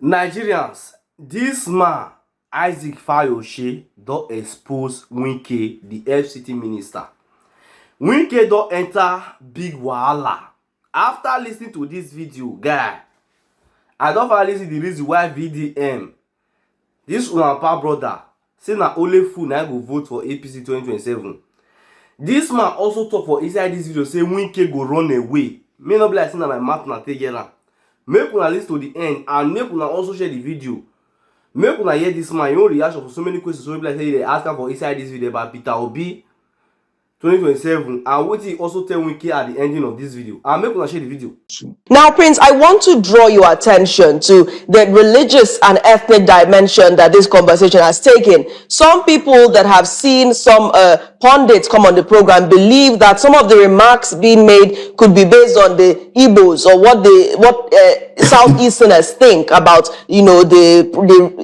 Nigerians, this man Isaac Fayose don expose Wike, the FCT minister. Wike don enter big wahala. After listening to this video, guy, I don finally see the reason why VDM, this una papa brother, say na only fool na go vote for APC 2027. This man also talk for inside this video say Wike go run away. May not be like say na my mouth na take get am. Make una listen to the end and make una also share the video. Make una hear this man, your reaction for so many questions. So like say they ask am for inside this video about Peter Obi 2027 and what he also tell Wike at the ending of this video. And make una share the video. Now, Prince, I want to draw your attention to the religious and ethnic dimension that this conversation has taken. Some people that have seen some pundits come on the program believe that some of the remarks being made could be based on the Igbos or what Southeasterners think about, you know, the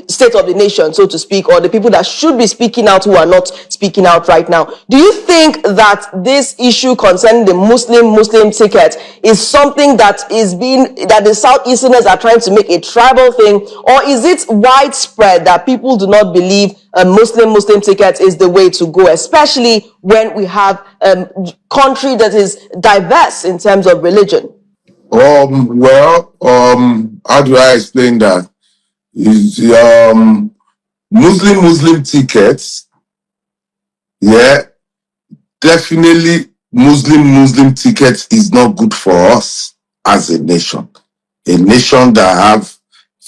state of the nation, so to speak, or the people that should be speaking out who are not speaking out right now. Do you think that this issue concerning the Muslim ticket is something that the Southeasterners are trying to make a tribal thing, or is it widespread that people do not believe a Muslim ticket is the way to go, especially when we have a country that is diverse in terms of religion? How do I explain that? Is Muslim tickets, yeah, definitely Muslim tickets is not good for us as a nation. A nation that have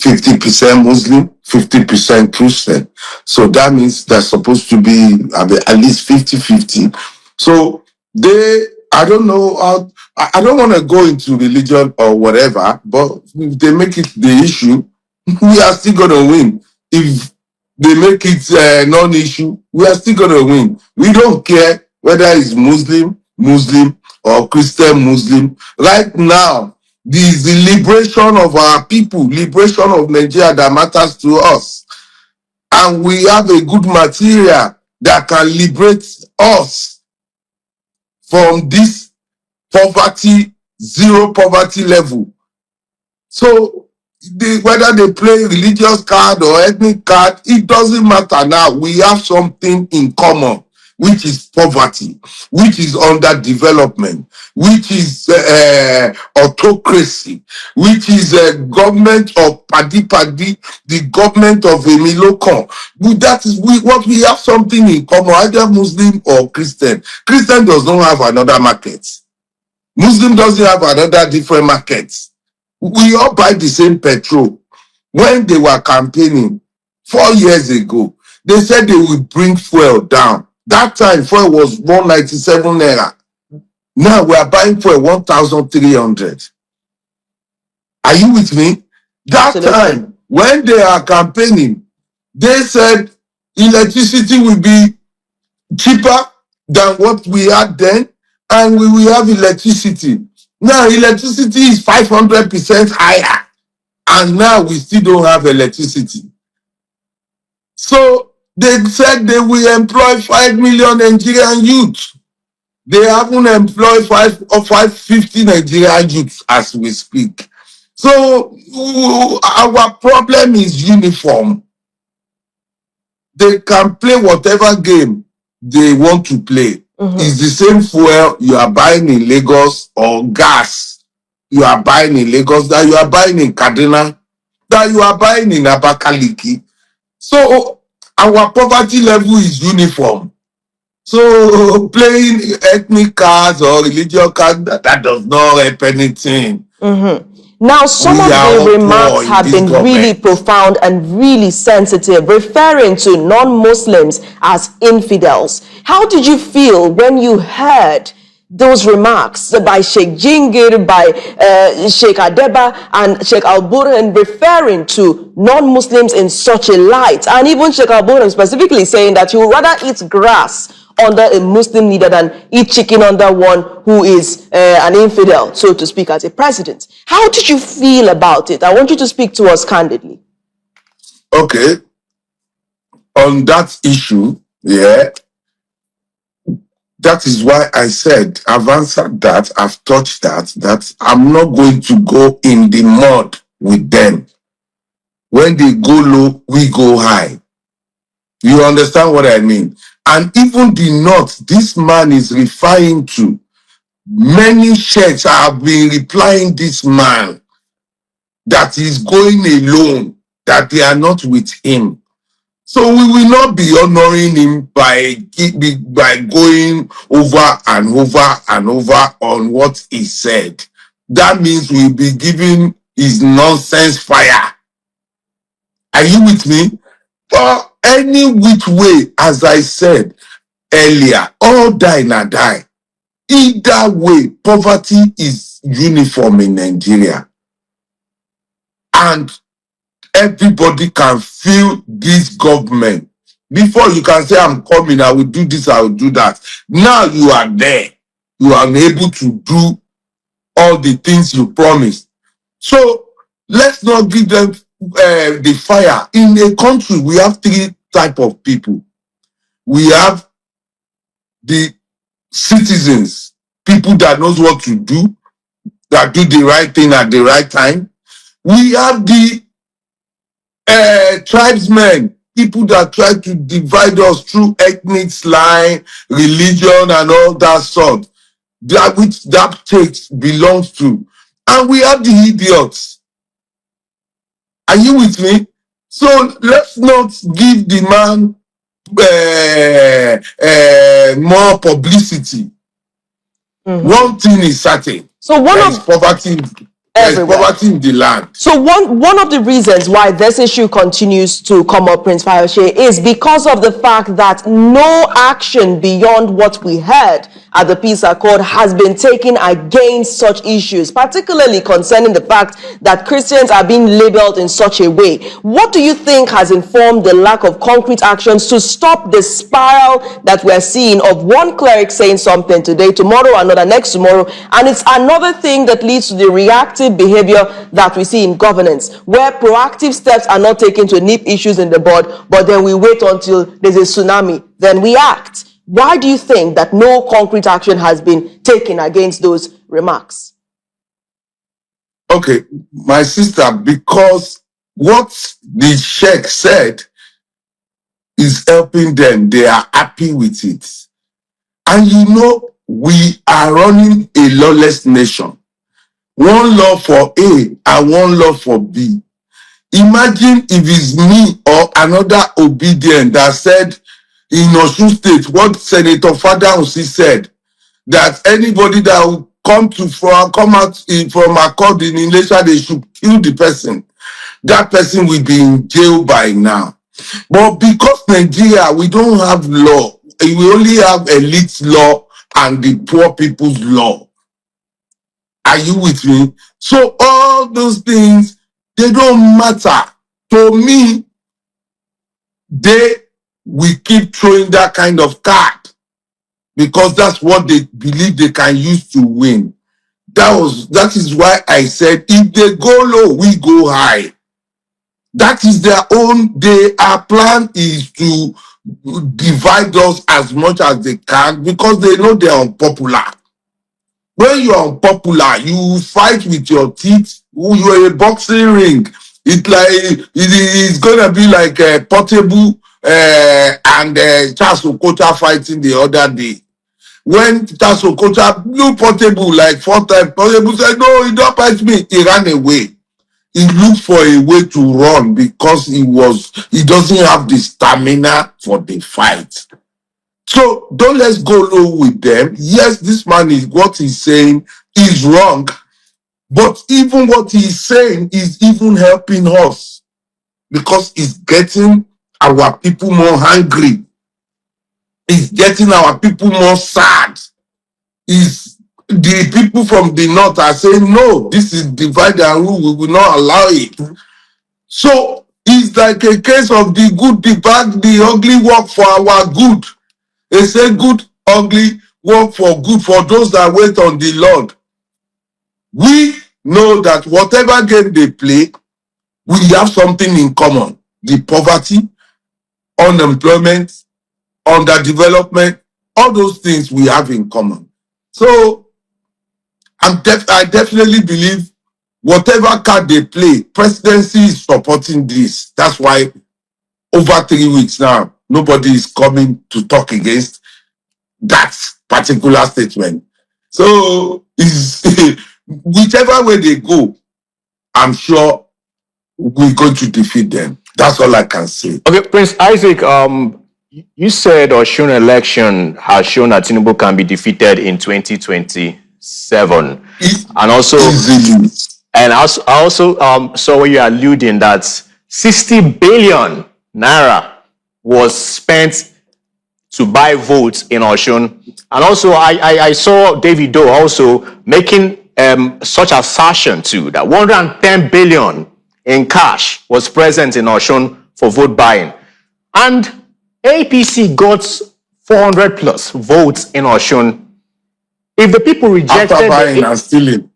50% Muslim, 50% Christian. So that means they're supposed to be at least 50-50. So I don't know how, I don't want to go into religion or whatever, but if they make it the issue, we are still going to win. If they make it non-issue, we are still going to win. We don't care whether it's Muslim or Christian Muslim. Right now, this is the liberation of our people, liberation of Nigeria that matters to us. And we have a good material that can liberate us from this poverty, zero poverty level. So whether they play religious card or ethnic card, it doesn't matter now. We have something in common, which is poverty, which is underdevelopment, which is autocracy, which is a government of Padi, the government of Emilokon. That is what we have something in common, either Muslim or Christian. Christian does not have another market. Muslim doesn't have another different market. We all buy the same petrol. When they were campaigning 4 years ago, they said they will bring fuel down. That time, fuel was 197 naira. Now we are buying fuel 1,300. Are you with me? That Absolutely. time, when they are campaigning, they said electricity will be cheaper than what we had then, and we will have electricity. Now electricity is 500% higher, and now we still don't have electricity. So they said they will employ 5 million Nigerian youth. They haven't employed 550 Nigerian youths as we speak. So our problem is uniform. They can play whatever game they want to play. It's the same fuel you are buying in Lagos, or gas you are buying in Lagos, that you are buying in Kaduna, that you are buying in Abakaliki. So our poverty level is uniform. So playing ethnic cards or religious cards, that does not help anything. Now, some of the remarks have been really profound and really sensitive, referring to non-Muslims as infidels. How did you feel when you heard those remarks by Sheikh Jingir, by Sheikh Adeba and Sheikh Al-Burhan, referring to non-Muslims in such a light, and even Sheikh Al-Burhan specifically saying that he would rather eat grass under a Muslim leader than eat chicken under one who is an infidel, so to speak, as a president? How did you feel about it? I want you to speak to us candidly. Okay. On that issue, yeah, that is why I said I've answered that, I've touched that I'm not going to go in the mud with them. when they go low, we go high. You understand what I mean? And even the North, this man is referring to. Many churches have been replying this man that he's going alone, that they are not with him. So we will not be honoring him by going over and over and over on what he said. That means we'll be giving his nonsense fire. Are you with me? But any which way, as I said earlier, all die na die. Either way, poverty is uniform in Nigeria. And everybody can feel this government. Before you can say, I'm coming, I will do this, I will do that. Now you are there. You are able to do all the things you promised. So let's not give them the fire. In a country, we have three types of people. We have the citizens, people that knows what to do, that do the right thing at the right time. We have the tribesmen, people that try to divide us through ethnic line, religion, and all that sort. That which that takes belongs to. And we have the idiots. Are you with me? So let's not give the man more publicity. One thing is certain. So there is poverty. There is poverty in the land. So one of the reasons why this issue continues to come up, Prince Fayose, is because of the fact that no action beyond what we heard at the Peace Accord has been taken against such issues, particularly concerning the fact that Christians are being labeled in such a way. What do you think has informed the lack of concrete actions to stop the spiral that we're seeing of one cleric saying something today, tomorrow another, next tomorrow, and it's another thing that leads to the reactive behavior that we see in governance, where proactive steps are not taken to nip issues in the bud, but then we wait until there's a tsunami, then we act. Why do you think that no concrete action has been taken against those remarks? Okay, my sister, because what the sheikh said is helping them. They are happy with it. And you know, we are running a lawless nation. One law for A and one law for B. Imagine if it's me or another obedient that said in Osun State what Senator Fadausi said, that anybody that will come out from accord in Ilesha, they should kill the person. That person will be in jail by now. But because Nigeria, we don't have law. We only have elite law and the poor people's law. Are you with me? So all those things, they don't matter. To me, they will keep throwing that kind of card because that's what they believe they can use to win. That is why I said, if they go low, we go high. That is their own. Their plan is to divide us as much as they can because they know they're unpopular. When you're unpopular, you fight with your teeth. You're a boxing ring. It's gonna be like a Portable and Charles Okocha fighting the other day. When Charles Okocha blew Portable like 4 times, Portable said, "No, he don't fight me." He ran away. He looked for a way to run because he doesn't have the stamina for the fight. So don't let's go low with them. Yes, this man is what he's saying is wrong, but even what he's saying is even helping us because it's getting our people more hungry. It's getting our people more sad. The people from the north are saying, no, this is divide and rule. We will not allow it. So it's like a case of the good, the bad, the ugly work for our good. They say good, ugly work for good for those that wait on the Lord. We know that whatever game they play, we have something in common. The poverty, unemployment, underdevelopment, all those things we have in common. So I definitely believe whatever card they play, presidency is supporting this. That's why over 3 weeks now, nobody is coming to talk against that particular statement. So is whichever way they go, I'm sure we're going to defeat them. That's all I can say. Okay, Prince Isaac, you said Osun election has shown that Tinubu can be defeated in 2027. And also, Easily. and I also saw where you're alluding that 60 billion naira was spent to buy votes in Osun. And also, I saw David Doe also making such assertion too, that 110 billion in cash was present in Osun for vote buying. And APC got 400 plus votes in Osun. If the people rejected After buying and stealing.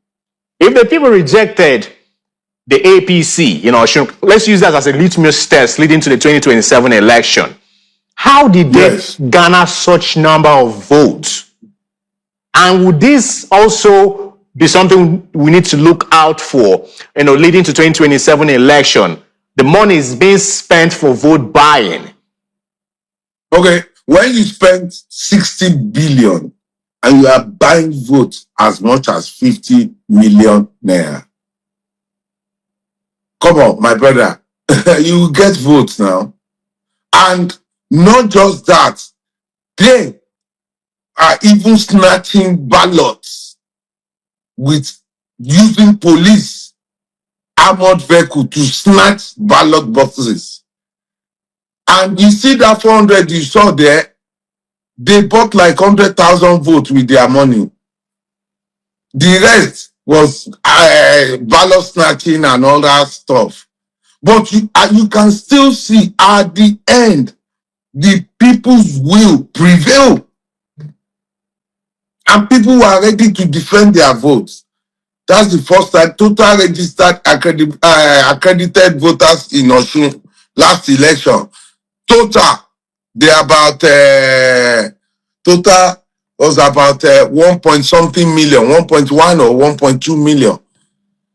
if the people rejected the APC, let's use that as a litmus test leading to the 2027 election. How did they garner such number of votes? And would this also be something we need to look out for, leading to 2027 election? The money is being spent for vote buying. Okay, when you spend 60 billion and you are buying votes as much as 50 million naira. Come on, my brother. You will get votes now. And not just that, they are even snatching ballots with using police armored vehicle to snatch ballot boxes. And you see that 400 you saw there, they bought like 100,000 votes with their money. The rest was ballot snatching and all that stuff. But you can still see at the end, the people's will prevail. And people were ready to defend their votes. That's the first time total registered accredited voters in Osun last election. Total, they about total was about 1 point something million, 1.1 or 1.2 million.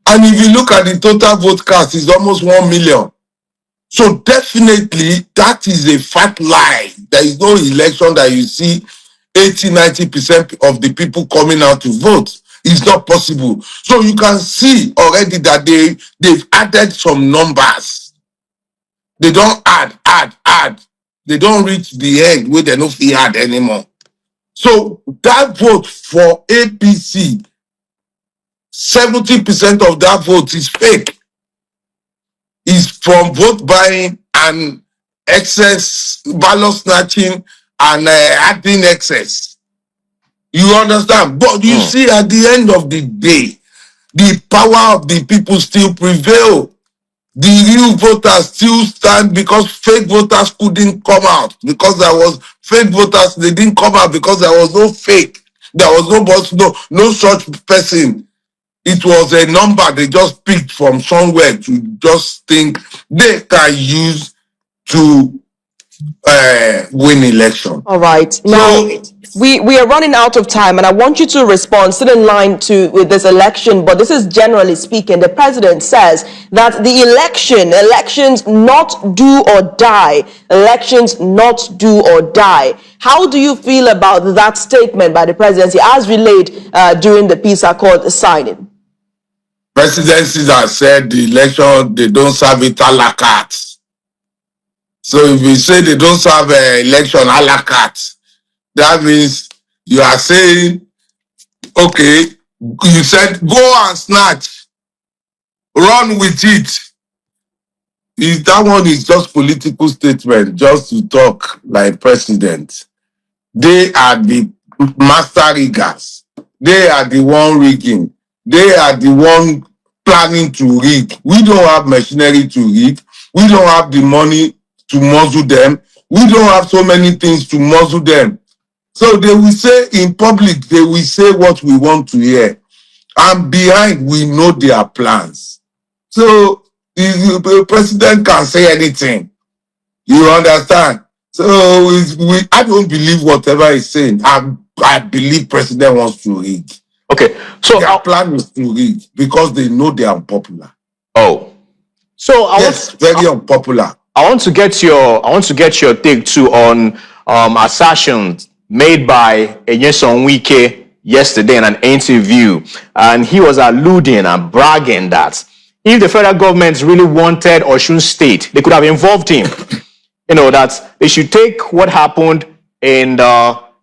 And if you look at the total vote cast, it's almost 1 million. So definitely that is a fat lie. There is no election that you see 80-90% of the people coming out to vote. It's not possible. So you can see already that they've added some numbers. They don't add. They don't reach the end where they don't add anymore. So that vote for APC, 70% of that vote is fake. Is from vote buying and excess ballot snatching and adding excess. You understand? But you see, at the end of the day, the power of the people still prevail. The real voters still stand because fake voters couldn't come out. Because there was fake voters, they didn't come out because there was no fake. There was no such person. It was a number they just picked from somewhere to just think they can use to win election. All right. Now, we are running out of time, and I want you to respond, still in line with this election, but this is generally speaking. The president says that the elections not do or die, elections not do or die. How do you feel about that statement by the presidency as relayed during the peace accord signing? Presidencies have said the election, they don't serve it a la carte. So if you say they don't serve election a la carte, that means you are saying, okay, you said go and snatch, run with it. That one is just political statement, just to talk like president. They are the master riggers. They are the one rigging. They are the one planning to rig. We don't have machinery to rig. We don't have the money to muzzle them. We don't have so many things to muzzle them. So they will say in public, they will say what we want to hear. And behind, we know their plans. So the president can say anything. You understand? So I don't believe whatever he's saying. I believe president wants to rig. Okay, So, Their plan is to rig because they know they are unpopular. So very unpopular. I want to get your take too on assertions made by Nyesom Wike yesterday in an interview, and he was alluding and bragging that if the federal government really wanted Osun State, they could have involved him. That they should take what happened in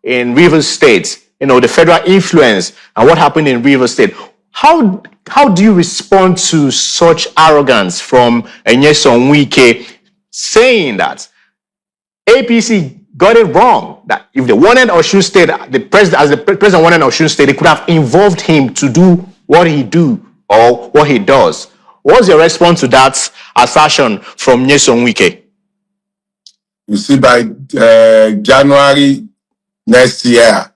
Rivers State, the federal influence, and what happened in Rivers State. How do you respond to such arrogance from Nyesom Wike saying that APC got it wrong? That if they wanted Osun State, the president wanted Osun State, they could have involved him to do what he do or what he does. What's your response to that assertion from Nyesom Wike? You see, by January next year,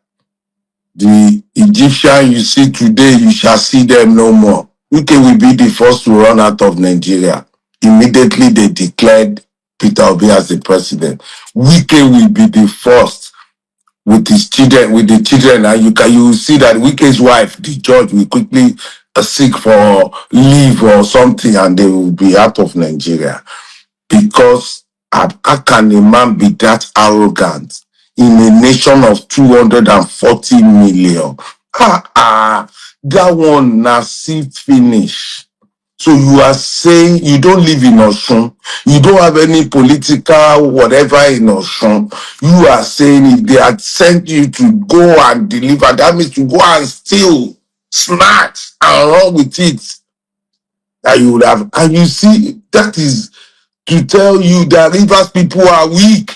the Egyptian you see today, you shall see them no more. Wike will be the first to run out of Nigeria. Immediately they declared Peter Obi as the president. Wike will be the first with his children, and you will see that Wike's wife, the judge, will quickly seek for leave or something, and they will be out of Nigeria. Because how can a man be that arrogant in a nation of 240 million? That one na see finish. So you are saying you don't live in Osun, you don't have any political whatever in Osun. You are saying if they had sent you to go and deliver, that means to go and steal, snatch, and run with it, that you would have. And you see, that is to tell you that Rivers people are weak.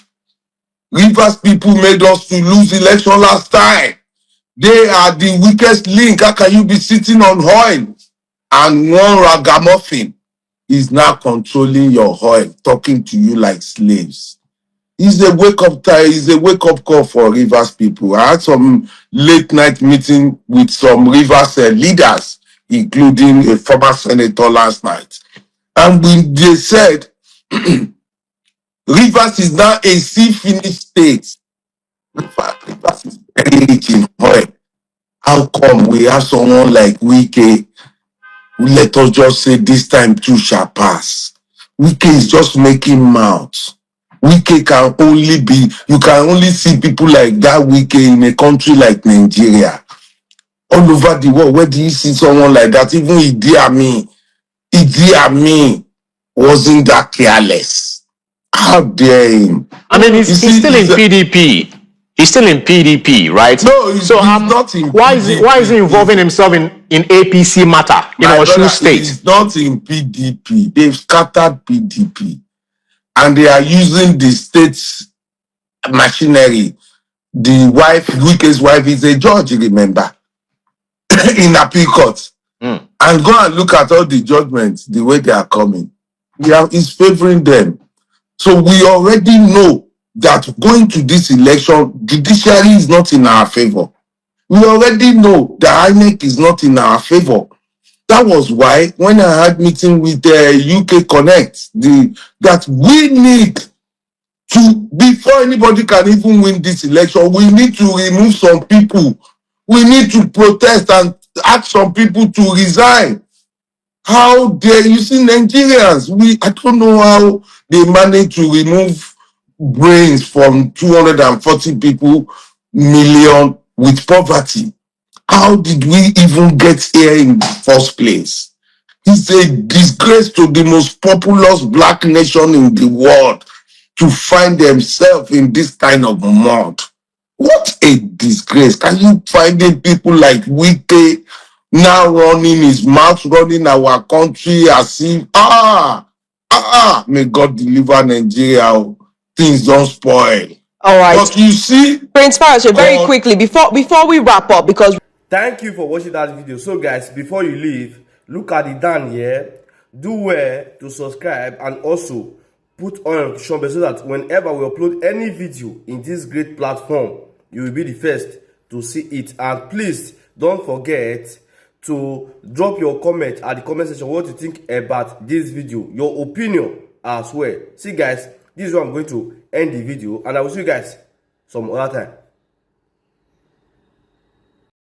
Rivers people made us to lose election last time. They are the weakest link. How can you be sitting on oil and one ragamuffin is now controlling your oil, talking to you like slaves? It's a wake-up call for Rivers people. I had some late night meeting with some Rivers leaders, including a former senator last night. And when they said, Rivers is now a sea-finished state. Rivers is very rich in oil. How come we have someone like Wike? Let us just say this time too shall pass. Wike is just making mouth. Wike can only be, you can only see people like that Wike in a country like Nigeria. All over the world, where do you see someone like that? Even Idi Amin wasn't that careless. How dare him? I mean, he's still in PDP. He's still in PDP, right? No, he's not in why PDP. Why is he involving himself in APC matter in Osun State? He's not in PDP. They've scattered PDP. And they are using the state's machinery. The wife, Wike's wife, is a judge, remember, in appeal court. And go and look at all the judgments, the way they are coming. He's favoring them. So we already know that going to this election, judiciary is not in our favor. We already know that INEC is not in our favor. That was why when I had meeting with UK Connect, that we need to, before anybody can even win this election, we need to remove some people. We need to protest and ask some people to resign. How dare you see Nigerians? I don't know how they manage to remove brains from 240 million with poverty. How did we even get here in the first place? It's a disgrace to the most populous black nation in the world to find themselves in this kind of mud. What a disgrace. Can you find people like Wike now running his mouth, running our country as if, may God deliver Nigeria. Things don't spoil. All right. But you see, Prince Farashe, very quickly, before we wrap up, because thank you for watching that video. So guys, before you leave, look at the down here. Do well to subscribe and also put on your notification bell so that whenever we upload any video in this great platform, you will be the first to see it. And please don't forget to drop your comment at the comment section what you think about this video, your opinion as well. See guys, this is where I'm going to end the video, and I will see you guys some other time.